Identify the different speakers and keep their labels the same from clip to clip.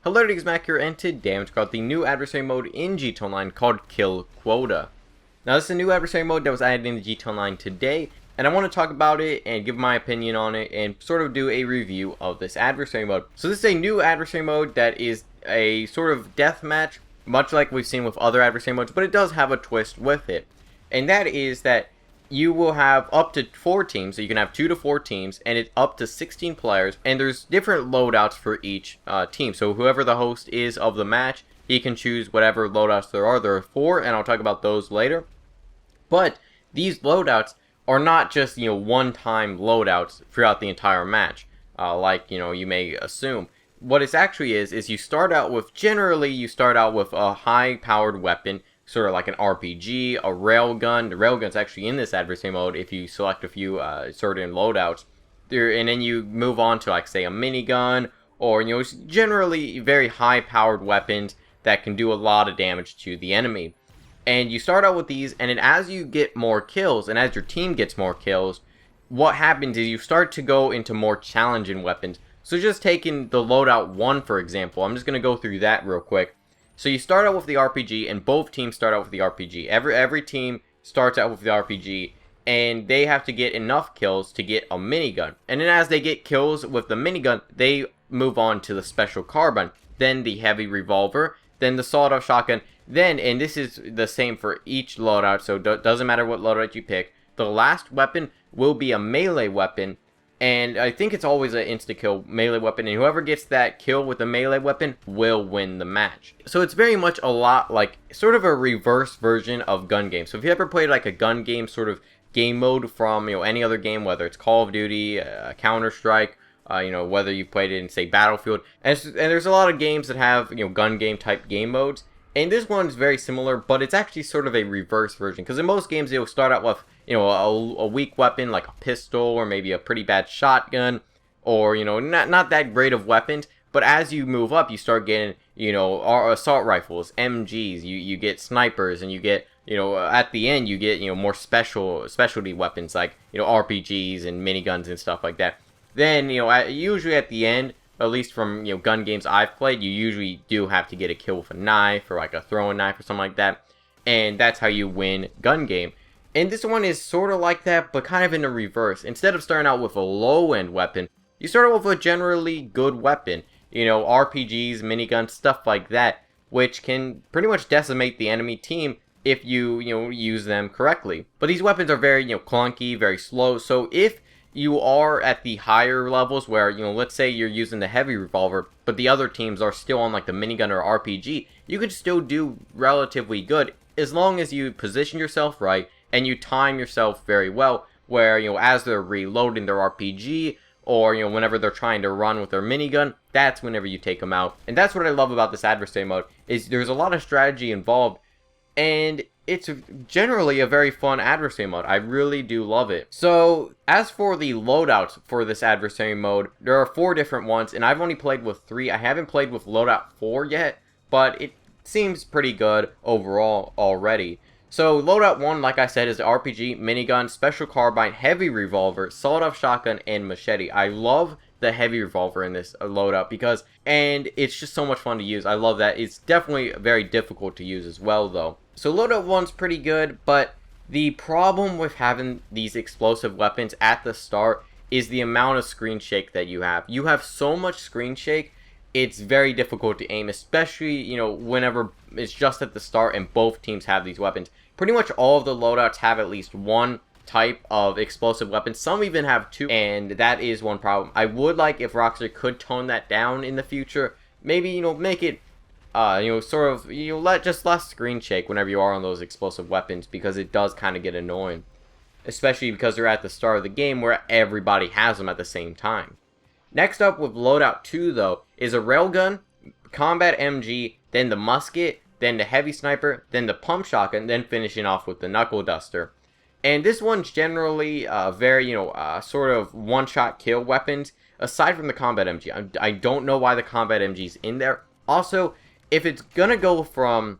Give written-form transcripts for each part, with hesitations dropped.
Speaker 1: Hello, it is Mac here, and today I'm talking about the new adversary mode in GT Online called Kill Quota. Now, this is a new adversary mode that was added in the GT Online today, and I want to talk about it and give my opinion on it and sort of do a review of this adversary mode. So this is a new adversary mode that is a sort of deathmatch, much like we've seen with other adversary modes, but it does have a twist with it. And that is that you will have up to 4 teams, so you can have 2 to 4 teams, and it's up to 16 players, and there's different loadouts for each team. So whoever the host is of the match, he can choose whatever loadouts there are. There are 4, and I'll talk about those later. But these loadouts are not just, one-time loadouts throughout the entire match, like, you may assume. What it actually is you start out with, generally, you start out with a high-powered weapon, sort of like an RPG, a railgun. The railgun's actually in this adversary mode if you select a few certain loadouts. And then you move on to, like, say, a minigun, or, generally very high-powered weapons that can do a lot of damage to the enemy. And you start out with these, and then as you get more kills, and as your team gets more kills, what happens is you start to go into more challenging weapons. So just taking the loadout 1, for example, I'm just going to go through that real quick. So you start out with the RPG, and both teams start out with the RPG. Every team starts out with the RPG, and they have to get enough kills to get a minigun. And then as they get kills with the minigun, they move on to the special carbine, then the heavy revolver, then the sawed-off shotgun, then, and this is the same for each loadout, so it doesn't matter what loadout you pick, the last weapon will be a melee weapon. And I think it's always an insta-kill melee weapon, and whoever gets that kill with the melee weapon will win the match. So it's very much a lot like, sort of a reverse version of gun game. So if you ever played like a gun game sort of game mode from, any other game, whether it's Call of Duty, Counter-Strike, whether you played it in, say, Battlefield. And there's a lot of games that have, gun game type game modes. And this one's very similar, but it's actually sort of a reverse version. Because in most games, you'll start out with, a weak weapon like a pistol or maybe a pretty bad shotgun. Or, not that great of weapons. But as you move up, you start getting, assault rifles, MGs. You get snipers, and you get, at the end, you get, more specialty weapons like, RPGs and miniguns and stuff like that. Then, usually at the end, at least from, gun games I've played, you usually do have to get a kill with a knife or like a throwing knife or something like that. And that's how you win gun game. And this one is sort of like that, but kind of in the reverse. Instead of starting out with a low-end weapon, you start out with a generally good weapon. RPGs, miniguns, stuff like that, which can pretty much decimate the enemy team if you, use them correctly. But these weapons are very, clunky, very slow. So if you are at the higher levels where, let's say you're using the heavy revolver, but the other teams are still on like the minigun or RPG, you could still do relatively good as long as you position yourself right and you time yourself very well, where, as they're reloading their RPG or, whenever they're trying to run with their minigun, that's whenever you take them out. And that's what I love about this adversary mode, is there's a lot of strategy involved, and it's generally a very fun adversary mode. I really do love it. So, as for the loadouts for this adversary mode, there are 4 different ones, and I've only played with 3. I haven't played with loadout 4 yet, but it seems pretty good overall already. So, loadout 1, like I said, is the RPG, minigun, special carbine, heavy revolver, sawed-off shotgun, and machete. I love the heavy revolver in this loadout and it's just so much fun to use. I love that. It's definitely very difficult to use as well, though. So loadout 1's pretty good, but the problem with having these explosive weapons at the start is the amount of screen shake that you have. You have so much screen shake, it's very difficult to aim, especially, whenever it's just at the start and both teams have these weapons. Pretty much all of the loadouts have at least one type of explosive weapons. Some even have 2, and that is one problem. I would like if Rockstar could tone that down in the future. Maybe, make it sort of, let just less screen shake whenever you are on those explosive weapons, because it does kind of get annoying. Especially because they're at the start of the game where everybody has them at the same time. Next up with loadout 2, though, is a railgun, combat MG, then the musket, then the heavy sniper, then the pump shotgun, then finishing off with the knuckle duster. And this one's generally very, sort of one-shot kill weapons, aside from the combat MG. I don't know why the combat MG's in there. Also, if it's gonna go from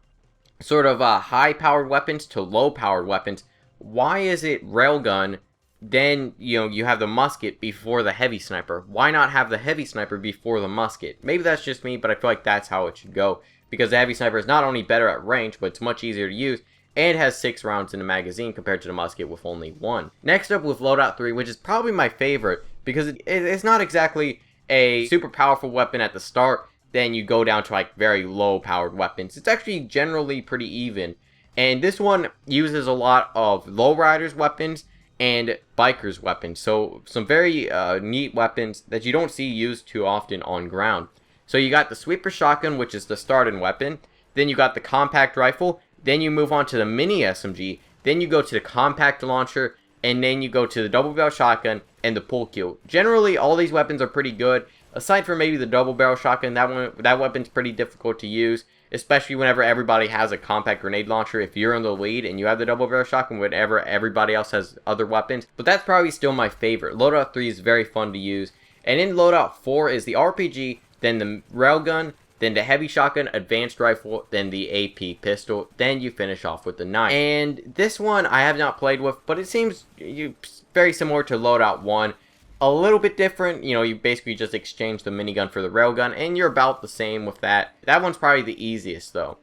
Speaker 1: sort of high-powered weapons to low-powered weapons, why is it railgun, then, you have the musket before the heavy sniper. Why not have the heavy sniper before the musket? Maybe that's just me, but I feel like that's how it should go. Because the heavy sniper is not only better at range, but it's much easier to use, and has 6 rounds in the magazine compared to the musket with only 1. Next up with Loadout 3, which is probably my favorite, because it's not exactly a super powerful weapon at the start, then you go down to like very low powered weapons. It's actually generally pretty even. And this one uses a lot of lowriders weapons and bikers weapons. So some very neat weapons that you don't see used too often on ground. So you got the sweeper shotgun, which is the starting weapon. Then you got the compact rifle. Then you move on to the mini SMG. Then you go to the compact launcher. And then you go to the double barrel shotgun and the pull kill. Generally, all these weapons are pretty good. Aside from maybe the double barrel shotgun, that weapon's pretty difficult to use, especially whenever everybody has a compact grenade launcher. If you're in the lead and you have the double barrel shotgun, whenever everybody else has other weapons. But that's probably still my favorite. Loadout 3 is very fun to use. And in Loadout 4 is the RPG, then the railgun, then the heavy shotgun, advanced rifle, then the AP pistol, then you finish off with the knife. And this one I have not played with, but it seems very similar to Loadout 1. A little bit different, you basically just exchange the minigun for the railgun, and you're about the same with that. That one's probably the easiest, though.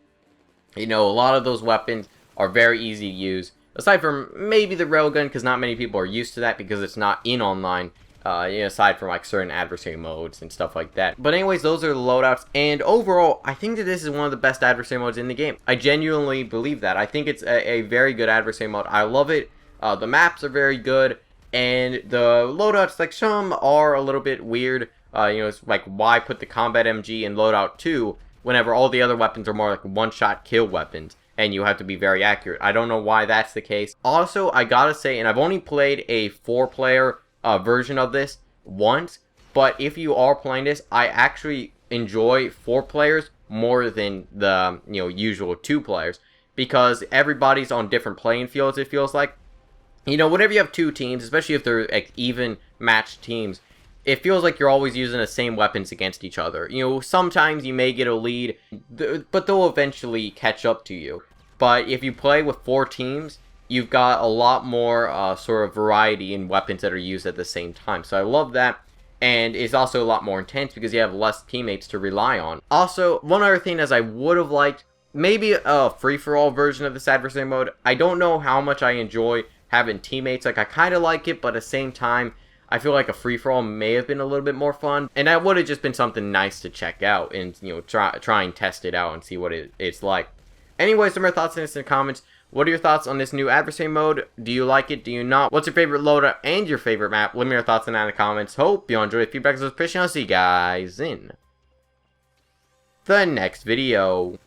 Speaker 1: A lot of those weapons are very easy to use, aside from maybe the railgun, because not many people are used to that, because it's not in online, aside from like certain adversary modes and stuff like that. But anyways, those are the loadouts, and overall, I think that this is one of the best adversary modes in the game. I genuinely believe that. I think it's a very good adversary mode. I love it. The maps are very good. And the loadouts, like, some are a little bit weird. It's like, why put the combat MG in loadout 2 whenever all the other weapons are more like one-shot kill weapons, and you have to be very accurate. I don't know why that's the case. Also, I gotta say, and I've only played a 4-player version of this once, but if you are playing this, I actually enjoy 4 players more than the, usual 2 players, because everybody's on different playing fields, it feels like. Whenever you have 2 teams, especially if they're like even matched teams, it feels like you're always using the same weapons against each other. Sometimes you may get a lead, but they'll eventually catch up to you. But if you play with 4 teams, you've got a lot more sort of variety in weapons that are used at the same time. So I love that. And it's also a lot more intense because you have less teammates to rely on. Also, one other thing is I would have liked maybe a free-for-all version of this adversary mode. I don't know how much I enjoy having teammates. Like, I kind of like it, but at the same time, I feel like a free-for-all may have been a little bit more fun. And that would have just been something nice to check out and, try and test it out and see what it's like. Anyways, some more thoughts in the comments. What are your thoughts on this new adversary mode? Do you like it? Do you not? What's your favorite loadout and your favorite map? Let me know your thoughts on that in the comments. Hope you enjoyed the feedback. So, I'll see you guys in the next video.